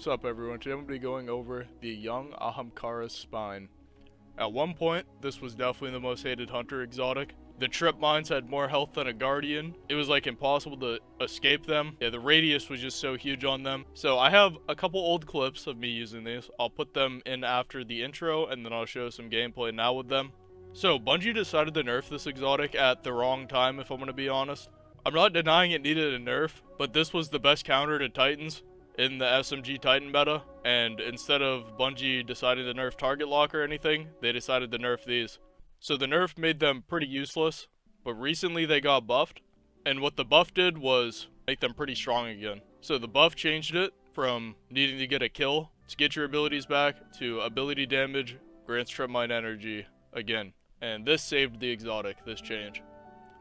up everyone, today I'm going to be going over the young Ahamkara's spine. At one point, this was definitely the most hated hunter exotic. The trip mines had more health than a guardian. It was like impossible to escape them. Yeah, the radius was just so huge on them. So I have a couple old clips of me using these. I'll put them in after the intro and then I'll show some gameplay now with them. So Bungie decided to nerf this exotic at the wrong time, if I'm going to be honest. I'm not denying it needed a nerf, but this was the best counter to Titans in the SMG Titan meta, and instead of Bungie deciding to nerf target lock or anything, they decided to nerf these. So the nerf made them pretty useless, but recently they got buffed, and what the buff did was make them pretty strong again. So the buff changed it from needing to get a kill to get your abilities back to ability damage grants trip mine energy again. And this saved the exotic, this change.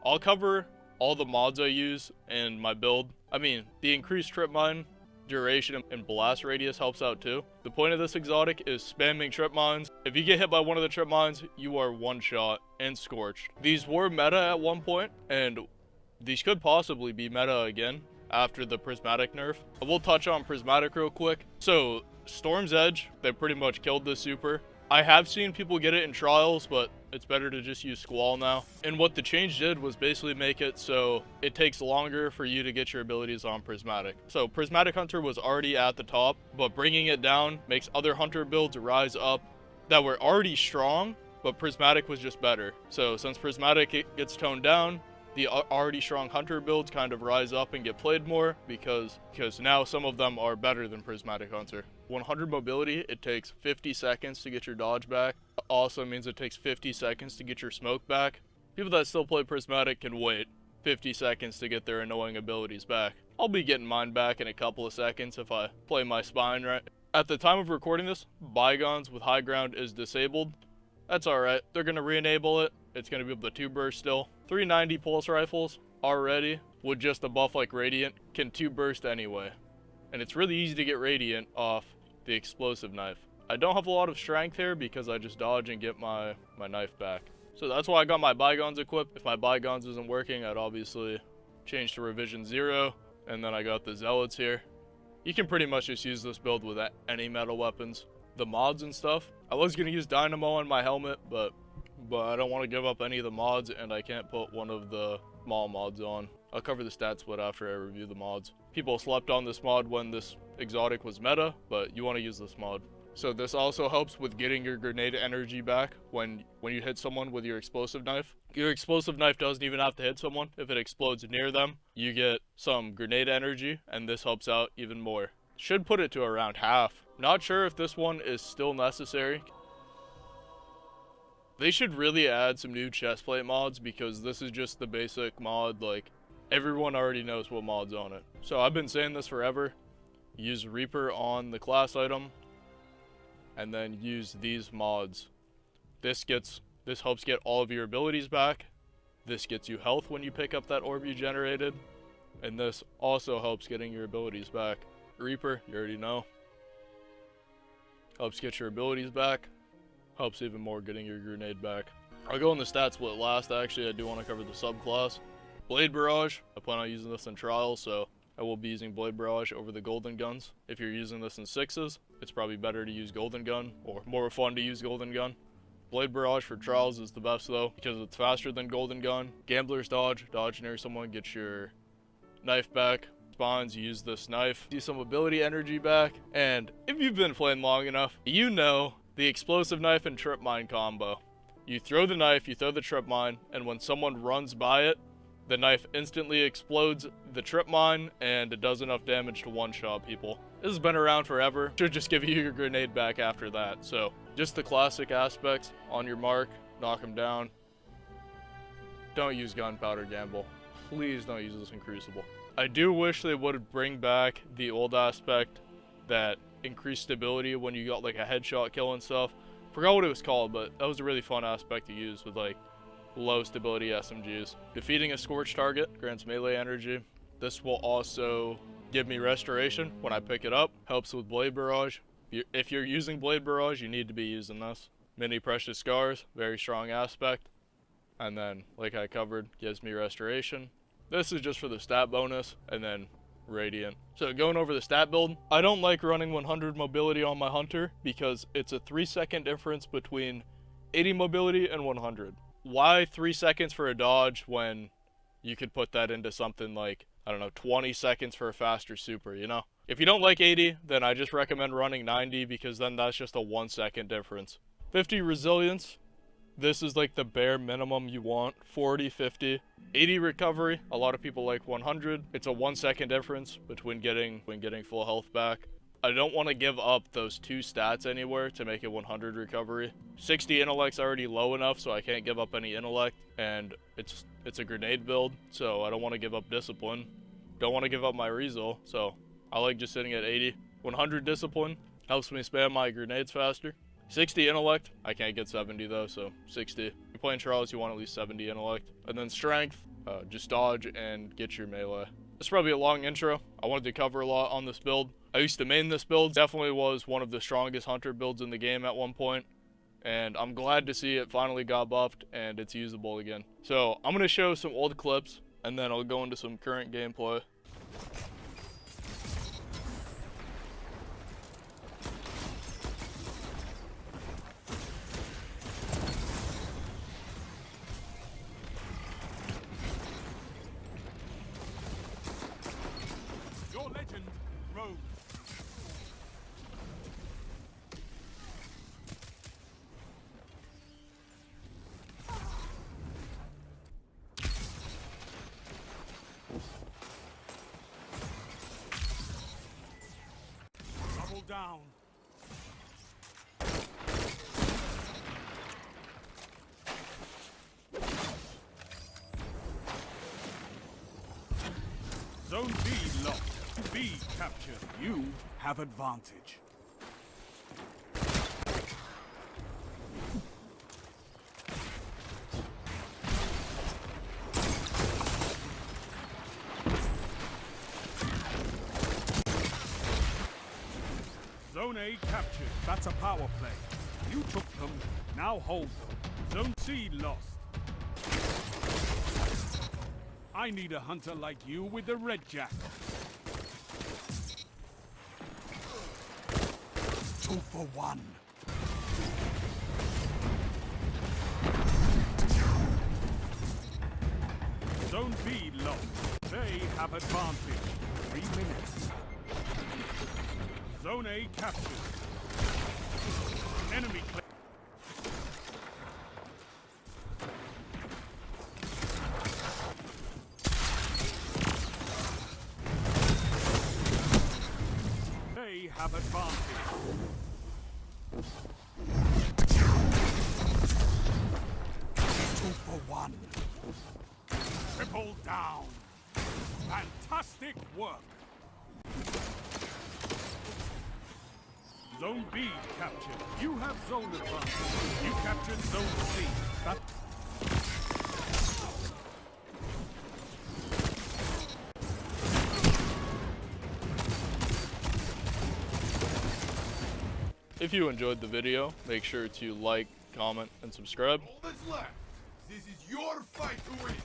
I'll cover all the mods I use in my build. I mean, the increased trip mine duration and blast radius helps out too. The point of this exotic is spamming trip mines. If you get hit by one of the trip mines, you are one shot and scorched. These were meta at one point, and these could possibly be meta again after the prismatic nerf. We'll touch on prismatic real quick. So Storm's Edge, they pretty much killed this super. I have seen people get it in trials, but it's better to just use Squall now. And what the change did was basically make it so it takes longer for you to get your abilities on Prismatic. So Prismatic Hunter was already at the top, but bringing it down makes other Hunter builds rise up that were already strong, but Prismatic was just better. So since Prismatic gets toned down, the already strong Hunter builds kind of rise up and get played more because now some of them are better than Prismatic Hunter. 100 mobility, it takes 50 seconds to get your dodge back. Also means it takes 50 seconds to get your smoke back. People that still play Prismatic can wait 50 seconds to get their annoying abilities back. I'll be getting mine back in a couple of seconds if I play my spine right. At the time of recording this, Bygones with high ground is disabled. That's alright, they're going to re-enable it. It's going to be able to 2-burst still. 390 pulse rifles already, with just a buff like Radiant, can 2-burst anyway. And it's really easy to get Radiant off the explosive knife. I don't have a lot of strength here because I just dodge and get my knife back. So that's why I got my Bygones equipped. If my Bygones isn't working, I'd obviously change to Revision 0. And then I got the Zealots here. You can pretty much just use this build with any metal weapons. The mods and stuff, I was going to use Dynamo on my helmet, but I don't want to give up any of the mods, and I can't put one of the small mods on. I'll cover the stat split after I review the mods. People slept on this mod when this exotic was meta, but you want to use this mod. So this also helps with getting your grenade energy back when you hit someone with your explosive knife. Your explosive knife doesn't even have to hit someone. If it explodes near them, you get some grenade energy, and this helps out even more. Should put it to around half. Not sure if this one is still necessary. They should really add some new chestplate mods because this is just the basic mod. Like, everyone already knows what mod's on it. So I've been saying this forever. Use Reaper on the class item and then use these mods. This helps get all of your abilities back. This gets you health when you pick up that orb you generated. And this also helps getting your abilities back. Reaper, you already know. Helps get your abilities back. Helps even more getting your grenade back. I'll go in the stat split last. Actually, I do want to cover the subclass. Blade Barrage. I plan on using this in trials, so I will be using Blade Barrage over the Golden Guns. If you're using this in 6s, it's probably better to use Golden Gun, or more fun to use Golden Gun. Blade Barrage for trials is the best though, because it's faster than Golden Gun. Gambler's Dodge. Dodge near someone, get your knife back. Spawns, use this knife. Do some ability energy back. And if you've been playing long enough, you know the explosive knife and trip mine combo. You throw the knife, you throw the trip mine, and when someone runs by it, the knife instantly explodes the trip mine, and it does enough damage to one-shot people. This has been around forever. Should just give you your grenade back after that. So, just the classic aspects. On your mark, knock them down. Don't use Gunpowder Gamble. Please don't use this in Crucible. I do wish they would bring back the old aspect that increased stability when you got like a headshot kill and stuff. Forgot what it was called, but that was a really fun aspect to use with like low stability SMGs. Defeating a scorched target grants melee energy. This will also give me restoration when I pick it up. Helps with Blade Barrage. If you're using Blade Barrage, you need to be using this. Mini Precious Scars, very strong aspect. And then, like I covered, gives me restoration. This is just for the stat bonus, and then Radiant. So going over the stat build, I don't like running 100 mobility on my hunter because it's a 3-second difference between 80 mobility and 100. Why 3 seconds for a dodge when you could put that into something like, I don't know, 20 seconds for a faster super, you know? If you don't like 80, then I just recommend running 90 because then that's just a 1 second difference. 50 resilience. This is like the bare minimum you want. 40, 50. 80 recovery. A lot of people like 100. It's a 1 second difference between getting full health back. I don't want to give up those 2 stats anywhere to make it 100 recovery. 60 intellect's already low enough, so I can't give up any intellect, and it's a grenade build, so I don't want to give up discipline. Don't want to give up my resol, so I like just sitting at 80. 100 discipline helps me spam my grenades faster. 60 intellect, I can't get 70 though, so 60. If you're playing Charles, you want at least 70 intellect. And then strength, just dodge and get your melee. This is probably a long intro. I wanted to cover a lot on this build. I used to main this build. Definitely was one of the strongest hunter builds in the game at one point. And I'm glad to see it finally got buffed and it's usable again. So I'm going to show some old clips and then I'll go into some current gameplay. Down. Zone B locked. B captured. You have advantage. Zone A captured. That's a power play. You took them, now hold them. Zone C lost. I need a hunter like you with the red jack. 2 for 1. Zone B lost. They have advantage. 3 minutes. Zone A captured. Enemy claim. They have advantage. 2 for 1. Triple down. Fantastic work. Zone B captured. You have zone advantage. You captured Zone C. If you enjoyed the video, make sure to like, comment, and subscribe. All that's left. This is your fight to win.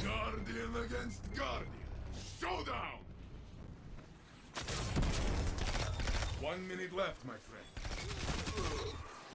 Guardian against Guardian. Showdown! 1 minute left, my friend.